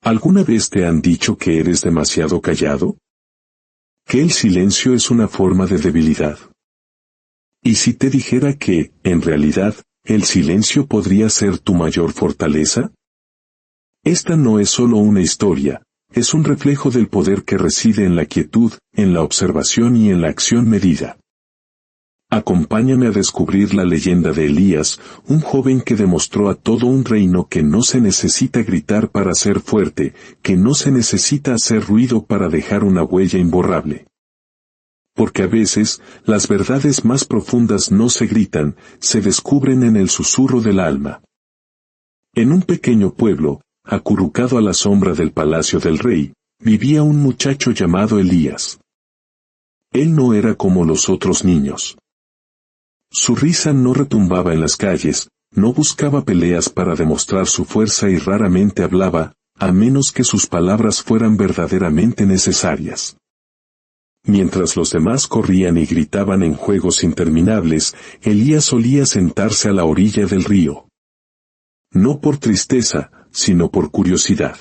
¿Alguna vez te han dicho que eres demasiado callado? ¿Que el silencio es una forma de debilidad? ¿Y si te dijera que, en realidad, el silencio podría ser tu mayor fortaleza? Esta no es solo una historia, es un reflejo del poder que reside en la quietud, en la observación y en la acción medida. Acompáñame a descubrir la leyenda de Elías, un joven que demostró a todo un reino que no se necesita gritar para ser fuerte, que no se necesita hacer ruido para dejar una huella imborrable. Porque a veces, las verdades más profundas no se gritan, se descubren en el susurro del alma. En un pequeño pueblo, acurrucado a la sombra del palacio del rey, vivía un muchacho llamado Elías. Él no era como los otros niños. Su risa no retumbaba en las calles, no buscaba peleas para demostrar su fuerza y raramente hablaba, a menos que sus palabras fueran verdaderamente necesarias. Mientras los demás corrían y gritaban en juegos interminables, Elías solía sentarse a la orilla del río. No por tristeza, sino por curiosidad.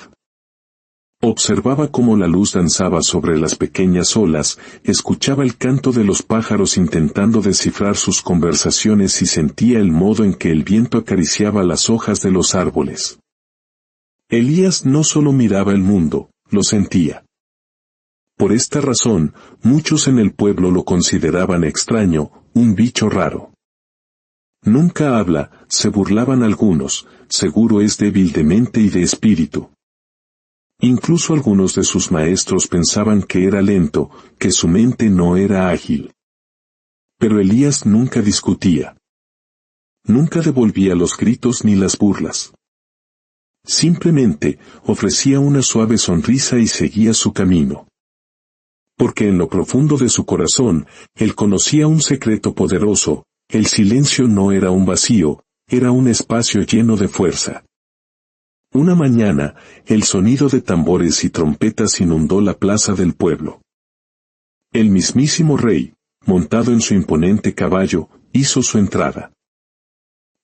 Observaba cómo la luz danzaba sobre las pequeñas olas, escuchaba el canto de los pájaros intentando descifrar sus conversaciones y sentía el modo en que el viento acariciaba las hojas de los árboles. Elías no solo miraba el mundo, lo sentía. Por esta razón, muchos en el pueblo lo consideraban extraño, un bicho raro. Nunca habla, se burlaban algunos, seguro es débil de mente y de espíritu. Incluso algunos de sus maestros pensaban que era lento, que su mente no era ágil. Pero Elías nunca discutía. Nunca devolvía los gritos ni las burlas. Simplemente, ofrecía una suave sonrisa y seguía su camino. Porque en lo profundo de su corazón, él conocía un secreto poderoso, el silencio no era un vacío, era un espacio lleno de fuerza. Una mañana, el sonido de tambores y trompetas inundó la plaza del pueblo. El mismísimo rey, montado en su imponente caballo, hizo su entrada.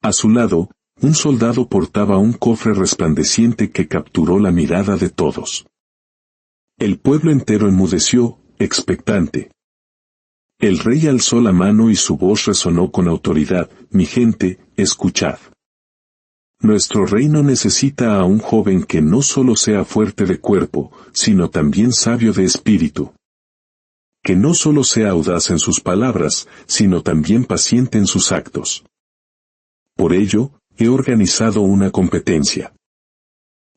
A su lado, un soldado portaba un cofre resplandeciente que capturó la mirada de todos. El pueblo entero enmudeció, expectante. El rey alzó la mano y su voz resonó con autoridad: «Mi gente, escuchad. Nuestro reino necesita a un joven que no solo sea fuerte de cuerpo, sino también sabio de espíritu. Que no solo sea audaz en sus palabras, sino también paciente en sus actos. Por ello, he organizado una competencia.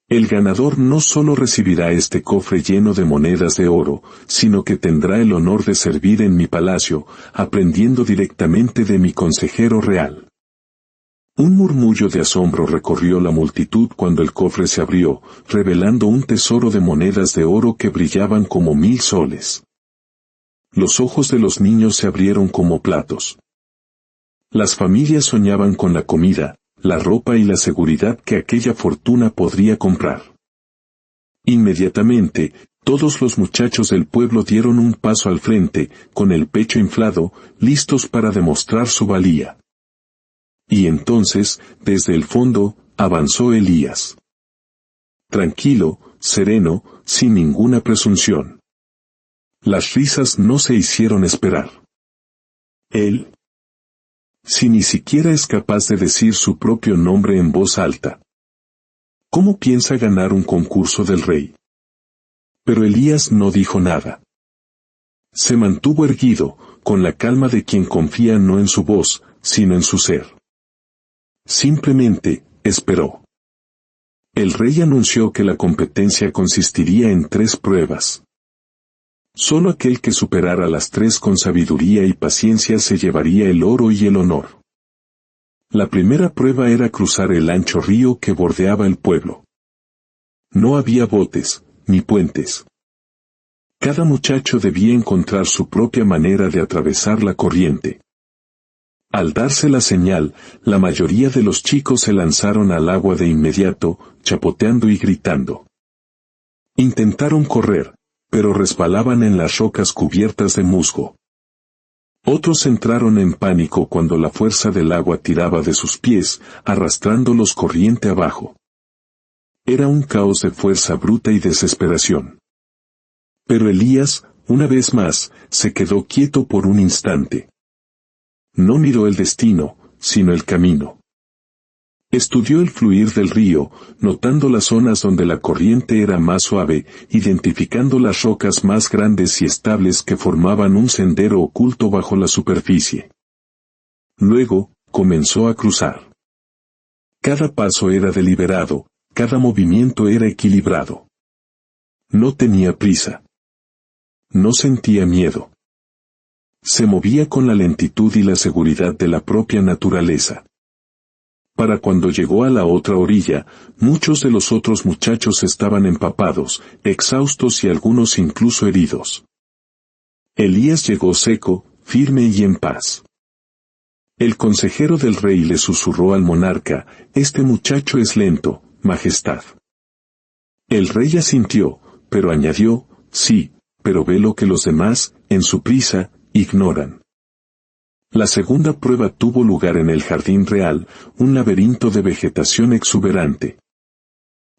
El ganador no solo recibirá este cofre lleno de monedas de oro, sino que tendrá el honor de servir en mi palacio, aprendiendo directamente de mi consejero real». Un murmullo de asombro recorrió la multitud cuando el cofre se abrió, revelando un tesoro de monedas de oro que brillaban como 1000 soles. Los ojos de los niños se abrieron como platos. Las familias soñaban con la comida, la ropa y la seguridad que aquella fortuna podría comprar. Inmediatamente, todos los muchachos del pueblo dieron un paso al frente, con el pecho inflado, listos para demostrar su valía. Y entonces, desde el fondo, avanzó Elías. Tranquilo, sereno, sin ninguna presunción. Las risas no se hicieron esperar. Él, si ni siquiera es capaz de decir su propio nombre en voz alta, ¿cómo piensa ganar un concurso del rey? Pero Elías no dijo nada. Se mantuvo erguido, con la calma de quien confía no en su voz, sino en su ser. Simplemente, esperó. El rey anunció que la competencia consistiría en 3 pruebas. Solo aquel que superara las 3 con sabiduría y paciencia se llevaría el oro y el honor. La primera prueba era cruzar el ancho río que bordeaba el pueblo. No había botes, ni puentes. Cada muchacho debía encontrar su propia manera de atravesar la corriente. Al darse la señal, la mayoría de los chicos se lanzaron al agua de inmediato, chapoteando y gritando. Intentaron correr, pero resbalaban en las rocas cubiertas de musgo. Otros entraron en pánico cuando la fuerza del agua tiraba de sus pies, arrastrándolos corriente abajo. Era un caos de fuerza bruta y desesperación. Pero Elías, una vez más, se quedó quieto por un instante. No miró el destino, sino el camino. Estudió el fluir del río, notando las zonas donde la corriente era más suave, identificando las rocas más grandes y estables que formaban un sendero oculto bajo la superficie. Luego, comenzó a cruzar. Cada paso era deliberado, cada movimiento era equilibrado. No tenía prisa. No sentía miedo. Se movía con la lentitud y la seguridad de la propia naturaleza. Para cuando llegó a la otra orilla, muchos de los otros muchachos estaban empapados, exhaustos y algunos incluso heridos. Elías llegó seco, firme y en paz. El consejero del rey le susurró al monarca: «Este muchacho es lento, majestad». El rey asintió, pero añadió: «Sí, pero ve lo que los demás, en su prisa, ignoran». La segunda prueba tuvo lugar en el jardín real, un laberinto de vegetación exuberante.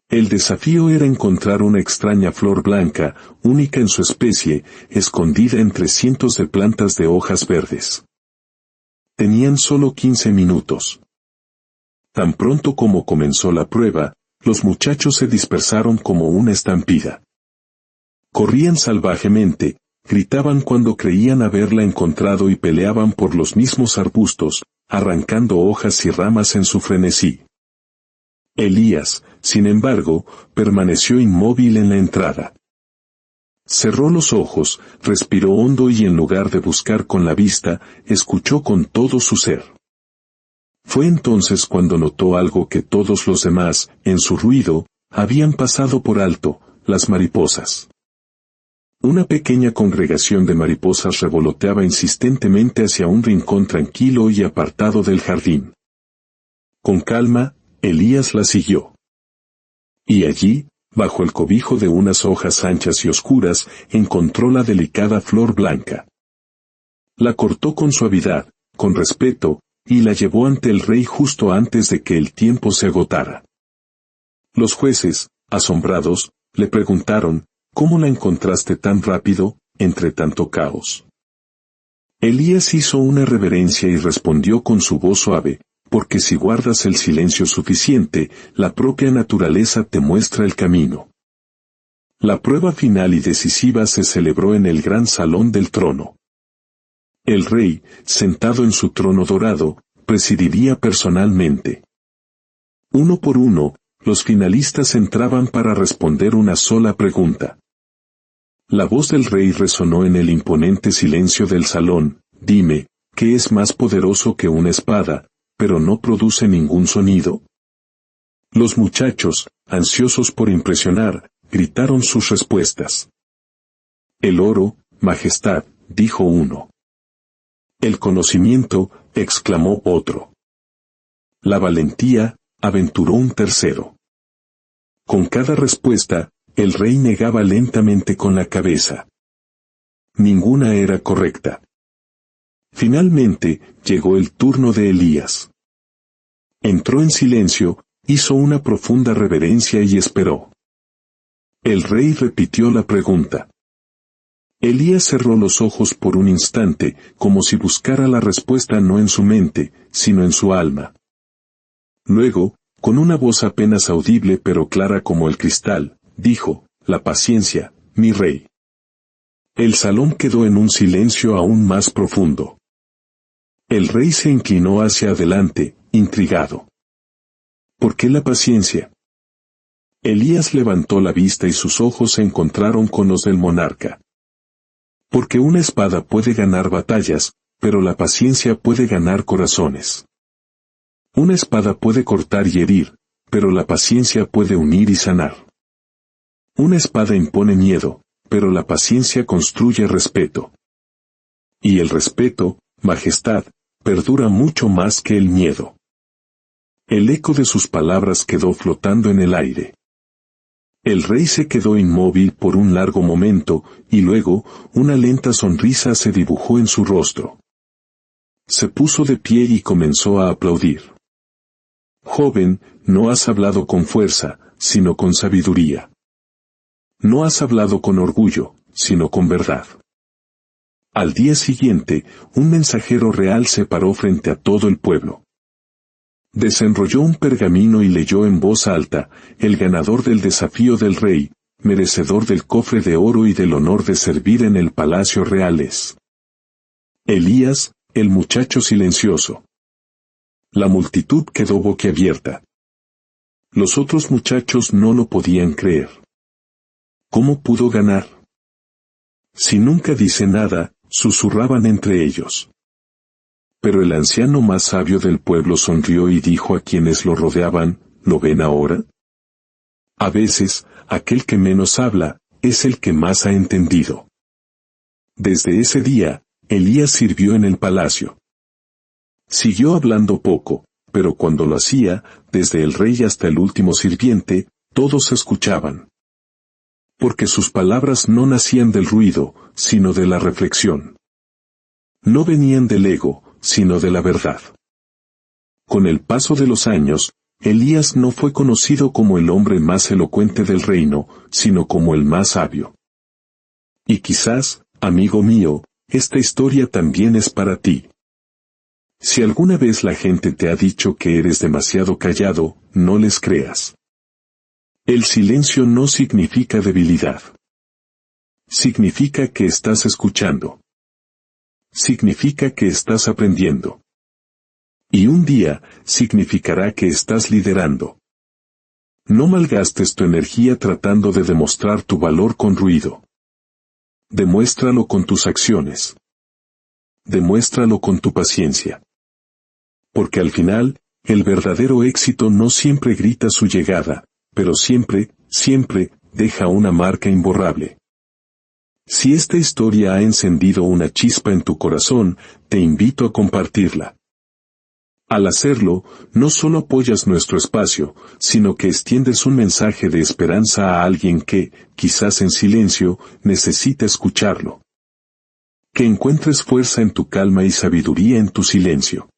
El desafío era encontrar una extraña flor blanca, única en su especie, escondida entre cientos de plantas de hojas verdes. Tenían solo 15 minutos. Tan pronto como comenzó la prueba, los muchachos se dispersaron como una estampida. Corrían salvajemente, gritaban cuando creían haberla encontrado y peleaban por los mismos arbustos, arrancando hojas y ramas en su frenesí. Elías, sin embargo, permaneció inmóvil en la entrada. Cerró los ojos, respiró hondo y en lugar de buscar con la vista, escuchó con todo su ser. Fue entonces cuando notó algo que todos los demás, en su ruido, habían pasado por alto: las mariposas. Una pequeña congregación de mariposas revoloteaba insistentemente hacia un rincón tranquilo y apartado del jardín. Con calma, Elías la siguió. Y allí, bajo el cobijo de unas hojas anchas y oscuras, encontró la delicada flor blanca. La cortó con suavidad, con respeto, y la llevó ante el rey justo antes de que el tiempo se agotara. Los jueces, asombrados, le preguntaron: «¿Cómo la encontraste tan rápido, entre tanto caos?». Elías hizo una reverencia y respondió con su voz suave: «Porque si guardas el silencio suficiente, la propia naturaleza te muestra el camino». La prueba final y decisiva se celebró en el gran salón del trono. El rey, sentado en su trono dorado, presidiría personalmente. Uno por uno, los finalistas entraban para responder una sola pregunta. La voz del rey resonó en el imponente silencio del salón: «Dime, ¿qué es más poderoso que una espada, pero no produce ningún sonido?». Los muchachos, ansiosos por impresionar, gritaron sus respuestas. «El oro, majestad», dijo uno. «El conocimiento», exclamó otro. «La valentía», aventuró un tercero. Con cada respuesta, el rey negaba lentamente con la cabeza. Ninguna era correcta. Finalmente, llegó el turno de Elías. Entró en silencio, hizo una profunda reverencia y esperó. El rey repitió la pregunta. Elías cerró los ojos por un instante, como si buscara la respuesta no en su mente, sino en su alma. Luego, con una voz apenas audible pero clara como el cristal, dijo: «La paciencia, mi rey». El salón quedó en un silencio aún más profundo. El rey se inclinó hacia adelante, intrigado. ¿Por qué la paciencia? Elías levantó la vista y sus ojos se encontraron con los del monarca. Porque una espada puede ganar batallas, pero la paciencia puede ganar corazones. Una espada puede cortar y herir, pero la paciencia puede unir y sanar. Una espada impone miedo, pero la paciencia construye respeto. Y el respeto, majestad, perdura mucho más que el miedo. El eco de sus palabras quedó flotando en el aire. El rey se quedó inmóvil por un largo momento, y luego, una lenta sonrisa se dibujó en su rostro. Se puso de pie y comenzó a aplaudir. «Joven, no has hablado con fuerza, sino con sabiduría. No has hablado con orgullo, sino con verdad. Al día siguiente, un mensajero real se paró frente a todo el pueblo. Desenrolló un pergamino y leyó en voz alta: el ganador del desafío del rey, merecedor del cofre de oro y del honor de servir en el palacio real es Elías, el muchacho silencioso. La multitud quedó boquiabierta. Los otros muchachos no lo podían creer. ¿Cómo pudo ganar? Si nunca dice nada, susurraban entre ellos. Pero el anciano más sabio del pueblo sonrió y dijo a quienes lo rodeaban: ¿lo ven ahora? A veces, aquel que menos habla, es el que más ha entendido. Desde ese día, Elías sirvió en el palacio. Siguió hablando poco, pero cuando lo hacía, desde el rey hasta el último sirviente, todos escuchaban. Porque sus palabras no nacían del ruido, sino de la reflexión. No venían del ego, sino de la verdad. Con el paso de los años, Elías no fue conocido como el hombre más elocuente del reino, sino como el más sabio. Y quizás, amigo mío, esta historia también es para ti. Si alguna vez la gente te ha dicho que eres demasiado callado, no les creas. El silencio no significa debilidad. Significa que estás escuchando. Significa que estás aprendiendo. Y un día, significará que estás liderando. No malgastes tu energía tratando de demostrar tu valor con ruido. Demuéstralo con tus acciones. Demuéstralo con tu paciencia. Porque al final, el verdadero éxito no siempre grita su llegada, pero siempre, siempre, deja una marca imborrable. Si esta historia ha encendido una chispa en tu corazón, te invito a compartirla. Al hacerlo, no solo apoyas nuestro espacio, sino que extiendes un mensaje de esperanza a alguien que, quizás en silencio, necesita escucharlo. Que encuentres fuerza en tu calma y sabiduría en tu silencio.